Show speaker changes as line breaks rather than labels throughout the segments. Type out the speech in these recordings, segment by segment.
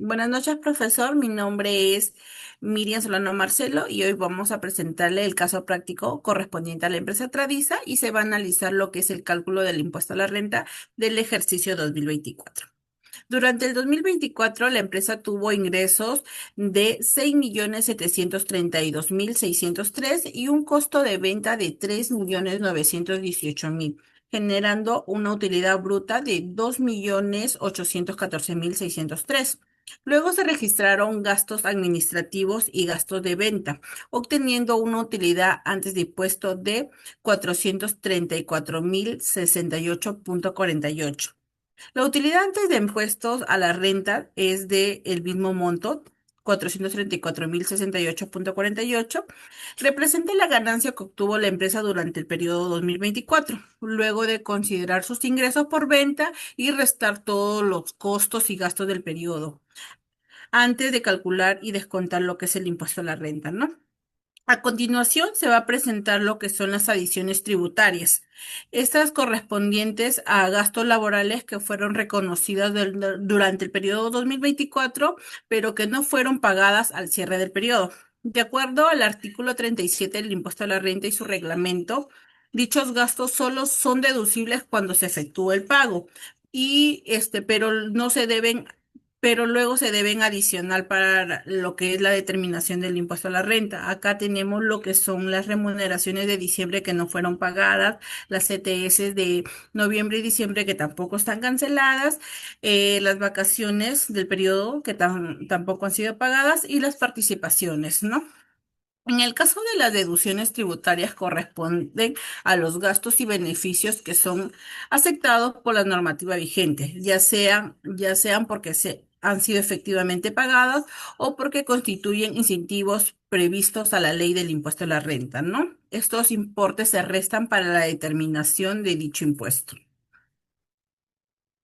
Buenas noches, profesor. Mi nombre es Miriam Solano Marcelo y hoy vamos a presentarle el caso práctico correspondiente a la empresa Tradisa y se va a analizar lo que es el cálculo del impuesto a la renta del ejercicio 2024. Durante el 2024, la empresa tuvo ingresos de 6.732.603 y un costo de venta de 3.918.000, generando una utilidad bruta de 2.814.603. Luego se registraron gastos administrativos y gastos de venta, obteniendo una utilidad antes de impuesto de 434.068.48. La utilidad antes de impuestos a la renta es de el mismo monto, 434.068.48. Representa la ganancia que obtuvo la empresa durante el periodo 2024, luego de considerar sus ingresos por venta y restar todos los costos y gastos del periodo, antes de calcular y descontar lo que es el impuesto a la renta, ¿no? A continuación se va a presentar lo que son las adiciones tributarias. Estas correspondientes a gastos laborales que fueron reconocidas durante el periodo 2024, pero que no fueron pagadas al cierre del periodo. De acuerdo al artículo 37 del impuesto a la renta y su reglamento, dichos gastos solo son deducibles cuando se efectúa el pago pero no se deben, pero luego se deben adicionar para lo que es la determinación del impuesto a la renta. Acá tenemos lo que son las remuneraciones de diciembre que no fueron pagadas, las CTS de noviembre y diciembre que tampoco están canceladas, las vacaciones del periodo que tampoco han sido pagadas y las participaciones, ¿no? En el caso de las deducciones tributarias corresponden a los gastos y beneficios que son aceptados por la normativa vigente, ya sean porque han sido efectivamente pagadas o porque constituyen incentivos previstos a la ley del impuesto a la renta, ¿no? Estos importes se restan para la determinación de dicho impuesto.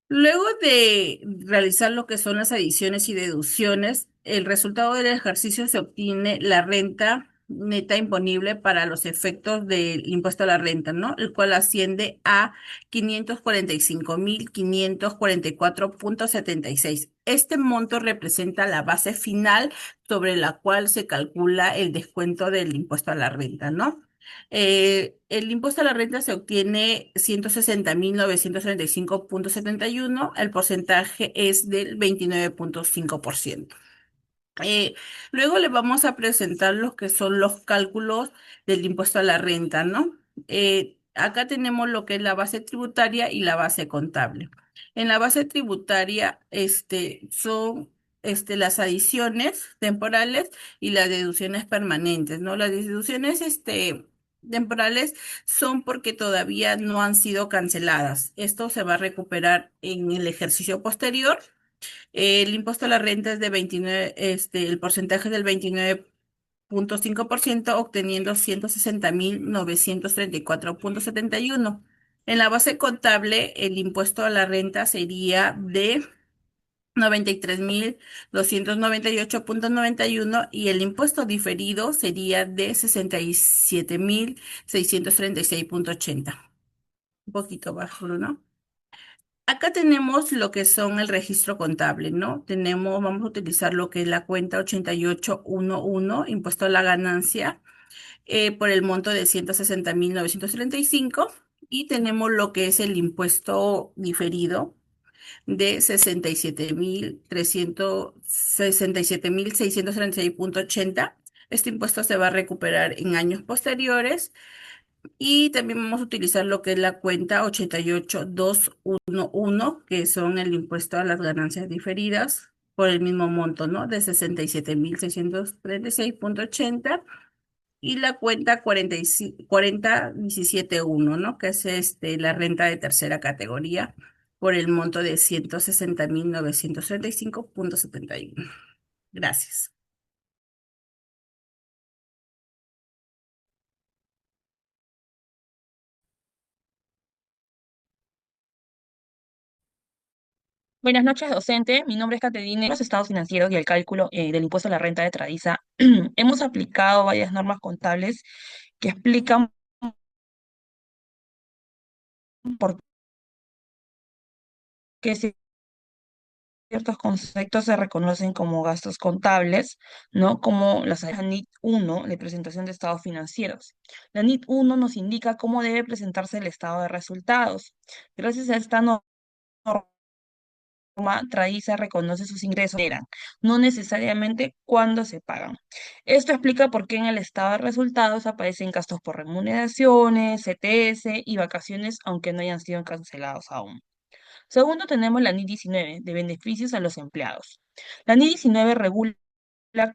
Luego de realizar lo que son las adiciones y deducciones, el resultado del ejercicio se obtiene la renta neta imponible para los efectos del impuesto a la renta, ¿no? El cual asciende a 545.544.76. Este monto representa la base final sobre la cual se calcula el descuento del impuesto a la renta, ¿no? El impuesto a la renta se obtiene 160.935.71. El porcentaje es del 29.5%. Eh, Luego le vamos a presentar lo que son los cálculos del impuesto a la renta, ¿no? Acá tenemos lo que es la base tributaria y la base contable. En la base tributaria, son las adiciones temporales y las deducciones permanentes, ¿no? Las deducciones, temporales son porque todavía no han sido canceladas. Esto se va a recuperar en el ejercicio posterior. El impuesto a la renta es de 29, el porcentaje es del 29.5%, obteniendo 160.934.71. En la base contable, el impuesto a la renta sería de 93.298.91 y el impuesto diferido sería de 67.636.80. Un poquito bajo, ¿no? Acá tenemos lo que son el registro contable, ¿no? Vamos a utilizar lo que es la cuenta 8811, impuesto a la ganancia, por el monto de 160.935 y tenemos lo que es el impuesto diferido de 67.636.80. Este impuesto se va a recuperar en años posteriores y también vamos a utilizar lo que es la cuenta 88211, que son el impuesto a las ganancias diferidas por el mismo monto, ¿no? De 67.636.80 y la cuenta 40171, ¿no? Que es la renta de tercera categoría por el monto de 160.935.71. Gracias.
Buenas noches, docente. Mi nombre es Caterina. En los estados financieros y el cálculo del impuesto a la renta de Tradisa, hemos aplicado varias normas contables que explican por qué se ciertos conceptos se reconocen como gastos contables, ¿no? Como la NIT 1 de presentación de estados financieros. La NIT 1 nos indica cómo debe presentarse el estado de resultados. Gracias a esta norma, Tradiza reconoce sus ingresos, no necesariamente cuándo se pagan. Esto explica por qué en el estado de resultados aparecen gastos por remuneraciones, CTS y vacaciones, aunque no hayan sido cancelados aún. Segundo, tenemos la NI 19, de beneficios a los empleados. La NI 19 regula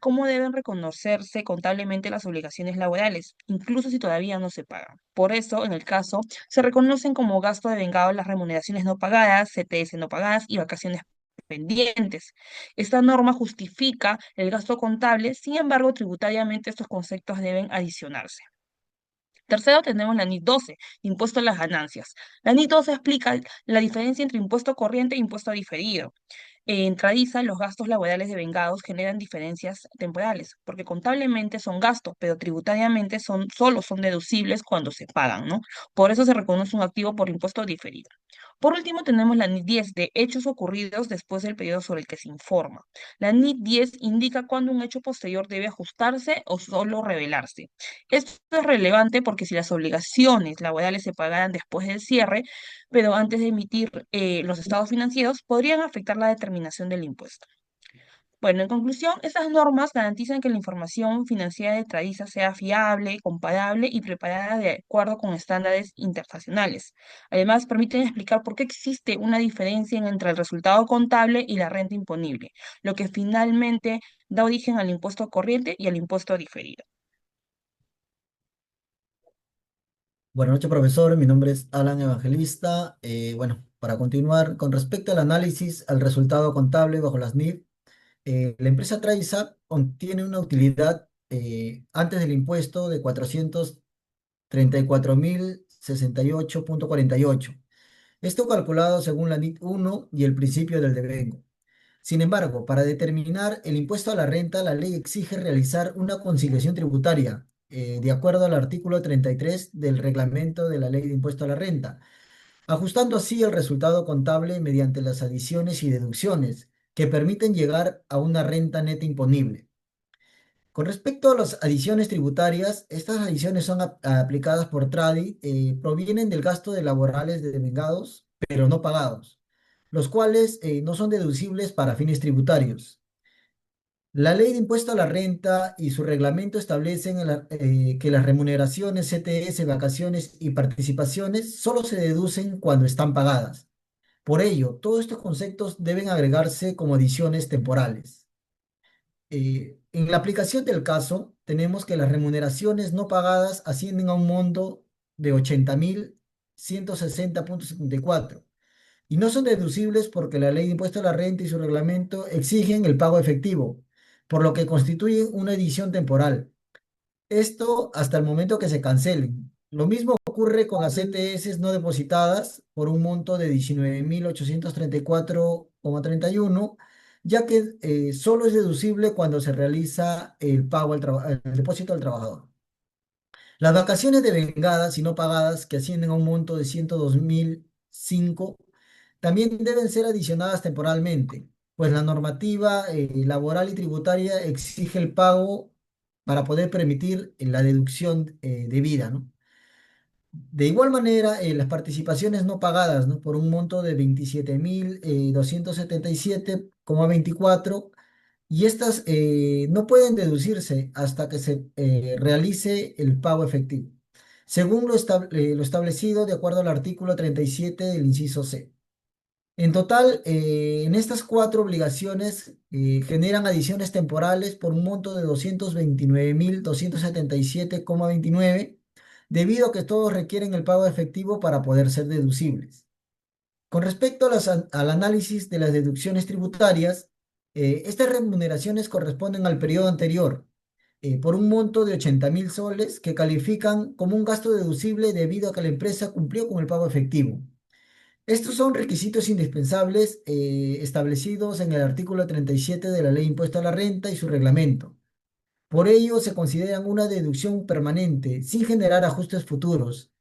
cómo deben reconocerse contablemente las obligaciones laborales, incluso si todavía no se pagan. Por eso, en el caso, se reconocen como gasto de vengado las remuneraciones no pagadas, CTS no pagadas y vacaciones pendientes. Esta norma justifica el gasto contable, sin embargo, tributariamente estos conceptos deben adicionarse. Tercero, tenemos la NIT 12, impuesto a las ganancias. La NIT 12 explica la diferencia entre impuesto corriente e impuesto diferido. En Tradiza, los gastos laborales de vengados generan diferencias temporales, porque contablemente son gastos, pero tributariamente solo son deducibles cuando se pagan, ¿no? Por eso se reconoce un activo por impuesto diferido. Por último, tenemos la NIT 10 de hechos ocurridos después del periodo sobre el que se informa. La NIT 10 indica cuándo un hecho posterior debe ajustarse o solo revelarse. Esto es relevante porque si las obligaciones laborales se pagaran después del cierre, pero antes de emitir los estados financieros, podrían afectar la determinación del impuesto. Bueno, en conclusión, estas normas garantizan que la información financiera de Tradiza sea fiable, comparable y preparada de acuerdo con estándares internacionales. Además, permiten explicar por qué existe una diferencia entre el resultado contable y la renta imponible, lo que finalmente da origen al impuesto corriente y al impuesto diferido.
Buenas noches, profesor. Mi nombre es Alan Evangelista. Bueno, para continuar, con respecto al análisis al resultado contable bajo las NIF, la empresa Traisa tiene una utilidad antes del impuesto de 434.068.48. Esto calculado según la NIT 1 y el principio del devengo. Sin embargo, para determinar el impuesto a la renta, la ley exige realizar una conciliación tributaria, de acuerdo al artículo 33 del reglamento de la ley de impuesto a la renta, ajustando así el resultado contable mediante las adiciones y deducciones que permiten llegar a una renta neta imponible. Con respecto a las adiciones tributarias, estas adiciones son aplicadas por Tradi, provienen del gasto de laborales de vengados, pero no pagados, los cuales no son deducibles para fines tributarios. La ley de impuesto a la renta y su reglamento establecen que las remuneraciones, CTS, vacaciones y participaciones solo se deducen cuando están pagadas. Por ello, todos estos conceptos deben agregarse como adiciones temporales. En la aplicación del caso, tenemos que las remuneraciones no pagadas ascienden a un monto de 80.160.74 y no son deducibles porque la ley de impuesto a la renta y su reglamento exigen el pago efectivo, por lo que constituyen una edición temporal. Esto hasta el momento que se cancelen. Lo mismo ocurre con las CTS no depositadas por un monto de 19.834,31, ya que solo es deducible cuando se realiza el pago el depósito al trabajador. Las vacaciones de vengadas y no pagadas, que ascienden a un monto de 102.005, también deben ser adicionadas temporalmente, pues la normativa laboral y tributaria exige el pago para poder permitir la deducción debida, ¿no? De igual manera, las participaciones no pagadas, ¿no? Por un monto de 27.277,24, y estas no pueden deducirse hasta que se realice el pago efectivo, según lo establecido de acuerdo al artículo 37 del inciso C. En total, en estas cuatro obligaciones generan adiciones temporales por un monto de 229.277,29, debido a que todos requieren el pago efectivo para poder ser deducibles. Con respecto a al análisis de las deducciones tributarias, estas remuneraciones corresponden al periodo anterior, por un monto de 80.000 soles que califican como un gasto deducible debido a que la empresa cumplió con el pago efectivo. Estos son requisitos indispensables establecidos en el artículo 37 de la Ley Impuesto a la Renta y su reglamento. Por ello, se consideran una deducción permanente, sin generar ajustes futuros.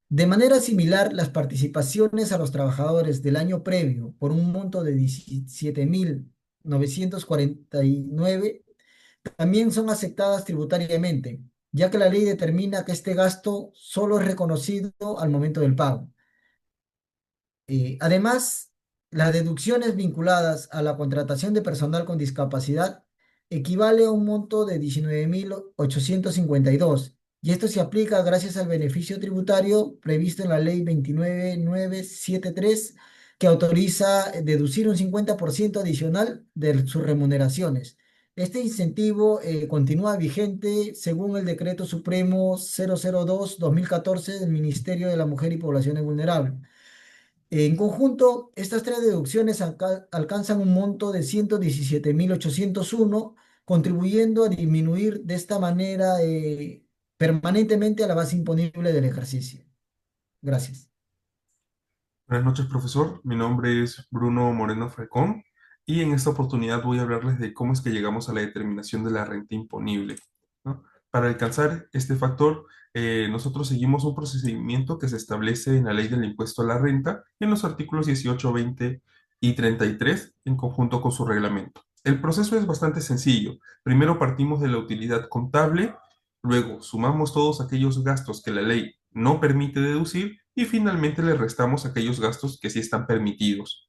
De manera similar, las participaciones a los trabajadores del año previo por un monto de 17.949 también son aceptadas tributariamente, ya que la ley determina que este gasto solo es reconocido al momento del pago. Además, las deducciones vinculadas a la contratación de personal con discapacidad equivale a un monto de 19.852 y esto se aplica gracias al beneficio tributario previsto en la ley 29973 que autoriza deducir un 50% adicional de sus remuneraciones. Este incentivo continúa vigente según el Decreto Supremo 002/2014 del Ministerio de la Mujer y Poblaciones Vulnerables. En conjunto, estas tres deducciones alcanzan un monto de 117.801, contribuyendo a disminuir de esta manera permanentemente a la base imponible del ejercicio. Gracias.
Buenas noches, profesor. Mi nombre es Bruno Moreno Frecón y en esta oportunidad voy a hablarles de cómo es que llegamos a la determinación de la renta imponible, ¿no? Para alcanzar este factor, nosotros seguimos un procedimiento que se establece en la ley del impuesto a la renta en los artículos 18, 20 y 33 en conjunto con su reglamento. El proceso es bastante sencillo. Primero partimos de la utilidad contable, luego sumamos todos aquellos gastos que la ley no permite deducir y finalmente le restamos aquellos gastos que sí están permitidos.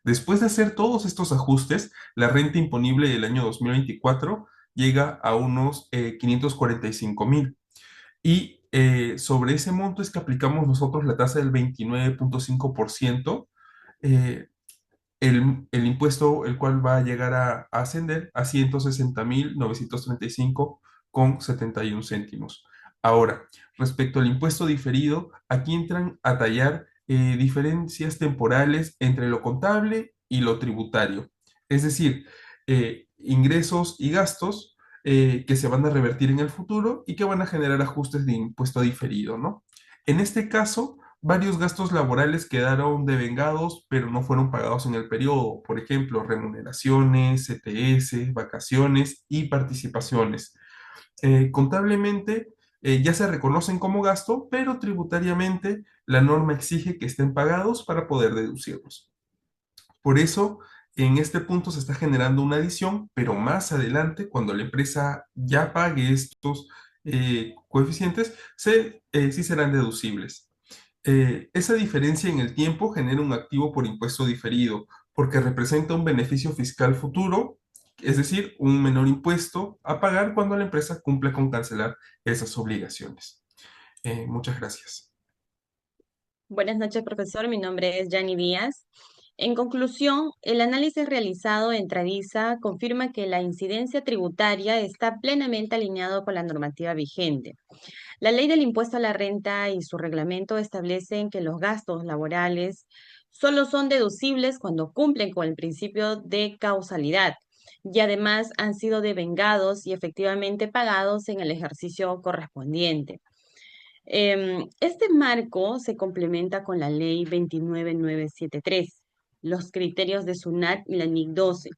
Después de hacer todos estos ajustes, la renta imponible del año 2024 llega a unos 545.000. Y sobre ese monto es que aplicamos nosotros la tasa del 29.5%, eh, el impuesto el cual va a llegar a ascender a 160.935,71 céntimos. Ahora, respecto al impuesto diferido, aquí entran a tallar diferencias temporales entre lo contable y lo tributario. Es decir, ingresos y gastos que se van a revertir en el futuro y que van a generar ajustes de impuesto diferido, ¿no? En este caso, varios gastos laborales quedaron devengados, pero no fueron pagados en el periodo. Por ejemplo, remuneraciones, CTS, vacaciones y participaciones. Contablemente ya se reconocen como gasto, pero tributariamente la norma exige que estén pagados para poder deducirlos. Por eso, en este punto se está generando una adición, pero más adelante, cuando la empresa ya pague estos coeficientes, sí serán deducibles. Esa diferencia en el tiempo genera un activo por impuesto diferido, porque representa un beneficio fiscal futuro, es decir, un menor impuesto a pagar cuando la empresa cumple con cancelar esas obligaciones. Muchas gracias.
Buenas noches, profesor. Mi nombre es Yani Díaz. En conclusión, el análisis realizado en Tradisa confirma que la incidencia tributaria está plenamente alineado con la normativa vigente. La ley del impuesto a la renta y su reglamento establecen que los gastos laborales solo son deducibles cuando cumplen con el principio de causalidad y además han sido devengados y efectivamente pagados en el ejercicio correspondiente. Este marco se complementa con la ley 29973, los criterios de SUNAT y la NIC 12,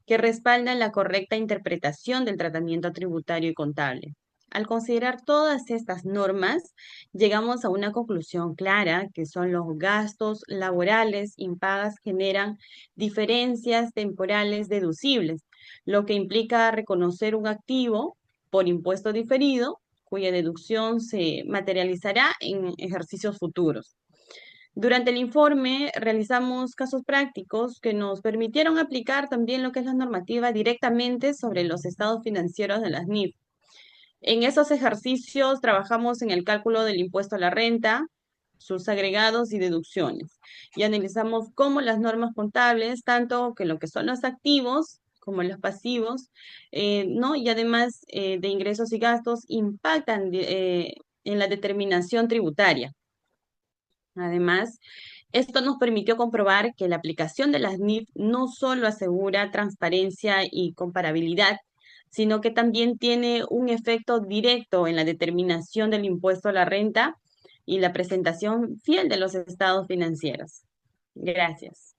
que respaldan la correcta interpretación del tratamiento tributario y contable. Al considerar todas estas normas, llegamos a una conclusión clara, que son los gastos laborales impagas generan diferencias temporales deducibles, lo que implica reconocer un activo por impuesto diferido, cuya deducción se materializará en ejercicios futuros. Durante el informe realizamos casos prácticos que nos permitieron aplicar también lo que es la normativa directamente sobre los estados financieros de las NIF. En esos ejercicios trabajamos en el cálculo del impuesto a la renta, sus agregados y deducciones, y analizamos cómo las normas contables, tanto que lo que son los activos como los pasivos, ¿no? Y además de ingresos y gastos, impactan en la determinación tributaria. Además, esto nos permitió comprobar que la aplicación de las NIF no solo asegura transparencia y comparabilidad, sino que también tiene un efecto directo en la determinación del impuesto a la renta y la presentación fiel de los estados financieros. Gracias.